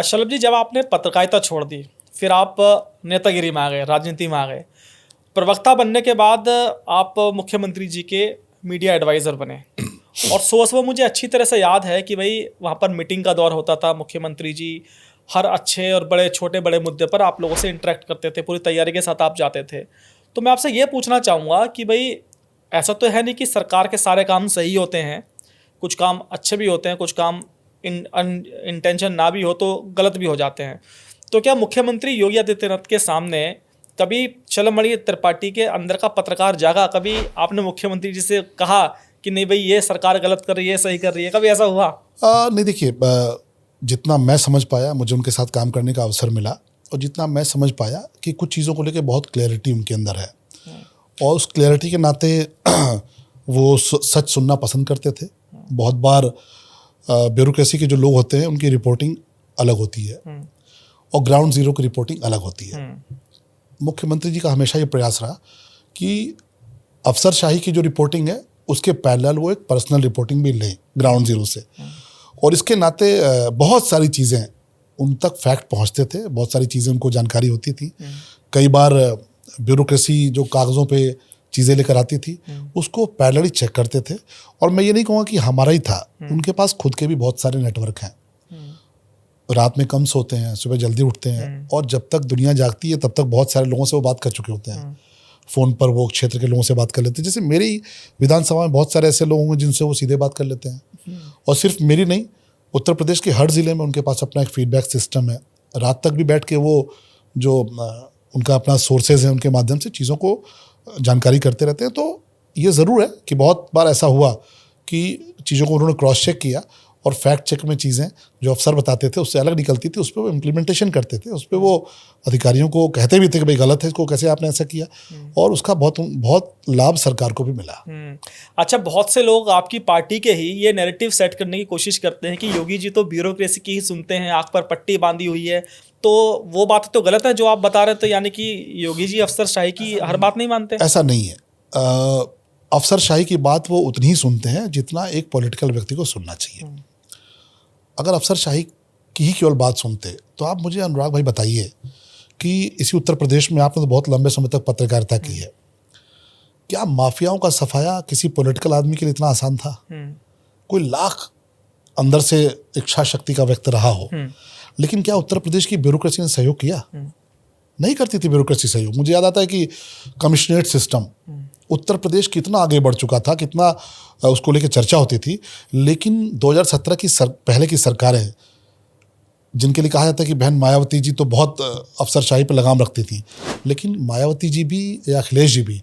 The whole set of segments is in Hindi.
शलभ जी, जब आपने पत्रकारिता छोड़ दी, फिर आप नेतागिरी में आ गए, राजनीति में आ गए। प्रवक्ता बनने के बाद आप मुख्यमंत्री जी के मीडिया एडवाइज़र बने और सुबह-सुबह मुझे अच्छी तरह से याद है कि भाई वहाँ पर मीटिंग का दौर होता था। मुख्यमंत्री जी हर अच्छे और बड़े छोटे-बड़े मुद्दे पर आप लोगों से इंटरैक्ट करते थे, पूरी तैयारी के साथ आप जाते थे। तो मैं आपसे ये पूछना चाहूँगा कि भाई ऐसा तो है नहीं कि सरकार के सारे काम सही होते हैं, कुछ काम अच्छे भी होते हैं, कुछ काम इंटेंशन ना भी हो तो गलत भी हो जाते हैं। तो क्या मुख्यमंत्री योगी आदित्यनाथ के सामने कभी चलमणि त्रिपाठी के अंदर का पत्रकार जागा? कभी आपने मुख्यमंत्री जी से कहा कि नहीं भाई ये सरकार गलत कर रही है, सही कर रही है, कभी ऐसा हुआ? नहीं, देखिए, जितना मैं समझ पाया, मुझे उनके साथ काम करने का अवसर मिला और जितना मैं समझ पाया कि कुछ चीज़ों को लेकर बहुत क्लैरिटी उनके अंदर है और उस क्लैरिटी के नाते वो सच सुनना पसंद करते थे। बहुत बार ब्यूरोक्रेसी के जो लोग होते हैं उनकी रिपोर्टिंग अलग होती है और ग्राउंड जीरो की रिपोर्टिंग अलग होती है। मुख्यमंत्री जी का हमेशा ये प्रयास रहा कि अफसरशाही की जो रिपोर्टिंग है उसके पैरेलल वो एक पर्सनल रिपोर्टिंग भी लें ग्राउंड जीरो से, और इसके नाते बहुत सारी चीज़ें उन तक फैक्ट पहुंचते थे, बहुत सारी चीज़ें उनको जानकारी होती थी। कई बार ब्यूरोक्रेसी जो कागज़ों पे चीज़ें लेकर आती थी उसको पैरेलली चेक करते थे। और मैं ये नहीं कहूँगा कि हमारा ही था, उनके पास खुद के भी बहुत सारे नेटवर्क हैं। रात में कम सोते हैं, सुबह जल्दी उठते हैं और जब तक दुनिया जागती है तब तक बहुत सारे लोगों से वो बात कर चुके होते हैं। फ़ोन पर वो क्षेत्र के लोगों से बात कर लेते हैं। जैसे मेरी विधानसभा में बहुत सारे ऐसे लोग होंगे जिनसे वो सीधे बात कर लेते हैं। और सिर्फ मेरी नहीं, उत्तर प्रदेश के हर ज़िले में उनके पास अपना एक फीडबैक सिस्टम है। रात तक भी बैठ के वो जो उनका अपना सोर्सेज है उनके माध्यम से चीज़ों को जानकारी करते रहते हैं। तो ये ज़रूर है कि बहुत बार ऐसा हुआ कि चीज़ों को उन्होंने क्रॉस चेक किया और फैक्ट चेक में चीज़ें जो अफसर बताते थे उससे अलग निकलती थी, उस पर वो इम्प्लीमेंटेशन करते थे, उस पर वो अधिकारियों को कहते भी थे कि भाई गलत है, इसको कैसे आपने ऐसा किया, और उसका बहुत लाभ सरकार को भी मिला। अच्छा, बहुत से लोग आपकी पार्टी के ही ये नैरेटिव सेट करने की कोशिश करते हैं कि योगी जी तो ब्यूरोक्रेसी की ही सुनते हैं, आँख पर पट्टी बांधी हुई है। तो वो बात तो गलत है जो आप बता रहे थे, यानी कि योगी जी अफसरशाही की हर बात नहीं मानते? ऐसा नहीं है। अफसरशाही की बात वो उतनी ही सुनते हैं जितना एक पॉलिटिकल व्यक्ति को सुनना चाहिए। अगर अफसरशाही की ही केवल बात सुनते तो आप मुझे अनुराग भाई बताइए कि इसी उत्तर प्रदेश में आपने तो बहुत लंबे समय तक पत्रकारिता की है, क्या माफियाओं का सफाया किसी पॉलिटिकल आदमी के लिए इतना आसान था? कोई लाख अंदर से इच्छा शक्ति का व्यक्त रहा हो, लेकिन क्या उत्तर प्रदेश की ब्यूरोक्रेसी ने सहयोग किया? नहीं करती थी ब्यूरोक्रेसी सहयोग। मुझे याद आता है कि कमिश्नरेट सिस्टम उत्तर प्रदेश कितना आगे बढ़ चुका था, कितना उसको लेकर चर्चा होती थी, लेकिन 2017 की पहले की सरकारें, जिनके लिए कहा जाता है कि बहन मायावती जी तो बहुत अफसरशाही पर लगाम रखती थी, लेकिन मायावती जी भी या अखिलेश जी भी,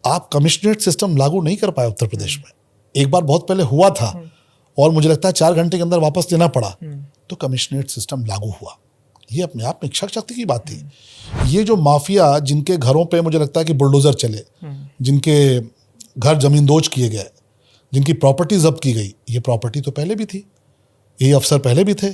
आप कमिश्नरेट सिस्टम लागू नहीं कर पाए उत्तर प्रदेश में। एक बार बहुत पहले हुआ था और मुझे लगता है 4 घंटे के अंदर वापस देना पड़ा, तो कमिश्नरेट सिस्टम लागू हुआ। ये अपने आप में इच्छा शक्ति की बात थी। ये जो माफिया जिनके घरों पे मुझे लगता है कि बुलडोजर चले, जिनके घर जमींदोज किए गए, जिनकी प्रॉपर्टी जब्त की गई, ये प्रॉपर्टी तो पहले भी थी, यही अफसर पहले भी थे,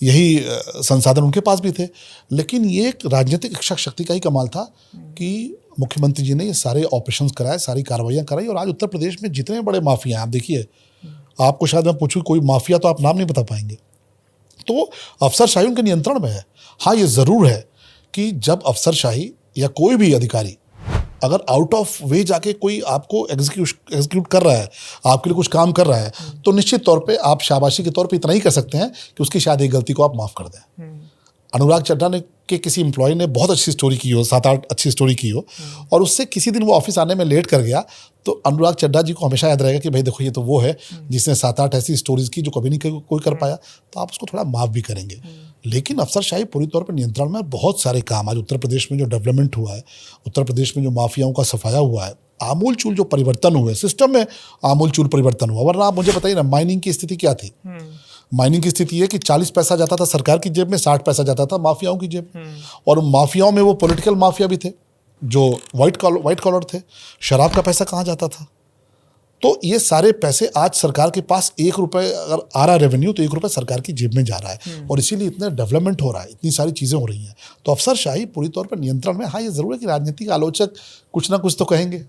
यही संसाधन उनके पास भी थे, लेकिन ये एक राजनीतिक इच्छा शक्ति का ही कमाल था कि मुख्यमंत्री जी ने ये सारे ऑपरेशंस कराए, सारी कार्रवाइयाँ कराई, और आज उत्तर प्रदेश में जितने बड़े माफिया हैं, आप देखिए, आपको शायद मैं पूछूं कोई माफिया तो आप नाम नहीं बता पाएंगे। तो अफसरशाही उनके नियंत्रण में है। हाँ, ये ज़रूर है कि जब अफसरशाही या कोई भी अधिकारी अगर आउट ऑफ वे जाके कोई आपको एग्जीक्यूट कर रहा है, आपके लिए कुछ काम कर रहा है, तो निश्चित तौर पे आप शाबाशी के तौर पे इतना ही कर सकते हैं कि उसकी शायद एक गलती को आप माफ़ कर दें। अनुराग चड्ढा ने के किसी एम्प्लॉय ने बहुत अच्छी स्टोरी की हो, 7-8 अच्छी स्टोरी की हो, और उससे किसी दिन वो ऑफिस आने में लेट कर गया, तो अनुराग चड्ढा जी को हमेशा याद रहेगा कि भाई देखो ये तो वो है जिसने 7-8 ऐसी स्टोरीज की जो कभी नहीं कोई कर पाया, तो आप उसको थोड़ा माफ़ भी करेंगे। लेकिन अफसरशाही पूरी तौर पर नियंत्रण में। बहुत सारे काम आज उत्तर प्रदेश में जो डेवलपमेंट हुआ है, उत्तर प्रदेश में जो माफियाओं का सफाया हुआ है, आमूल चूल जो परिवर्तन हुए सिस्टम में, आमूल चूल परिवर्तन हुआ। वरना आप मुझे बताइए ना, माइनिंग की स्थिति क्या थी? माइनिंग की स्थिति है कि 40 पैसा जाता था सरकार की जेब में, 60 पैसा जाता था माफियाओं की जेब में, और माफियाओं में वो पॉलिटिकल माफिया भी थे जो वाइट कॉलर थे। शराब का पैसा कहाँ जाता था? तो ये सारे पैसे आज सरकार के पास 1 रुपये अगर आ रहा है रेवेन्यू, तो 1 रुपये सरकार की जेब में जा रहा है, और इसीलिए इतना डेवलपमेंट हो रहा है, इतनी सारी चीज़ें हो रही हैं। तो अफसरशाही पूरी तौर पर नियंत्रण में। हाँ, ये ज़रूर है कि राजनीतिक आलोचक कुछ ना कुछ तो कहेंगे,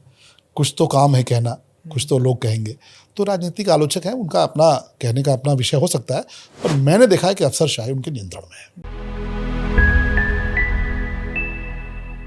कुछ तो काम है कहना, कुछ तो लोग कहेंगे। तो राजनीतिक आलोचक हैं, उनका अपना कहने का अपना विषय हो सकता है, पर मैंने देखा है कि अफसरशाही उनके नियंत्रण में है।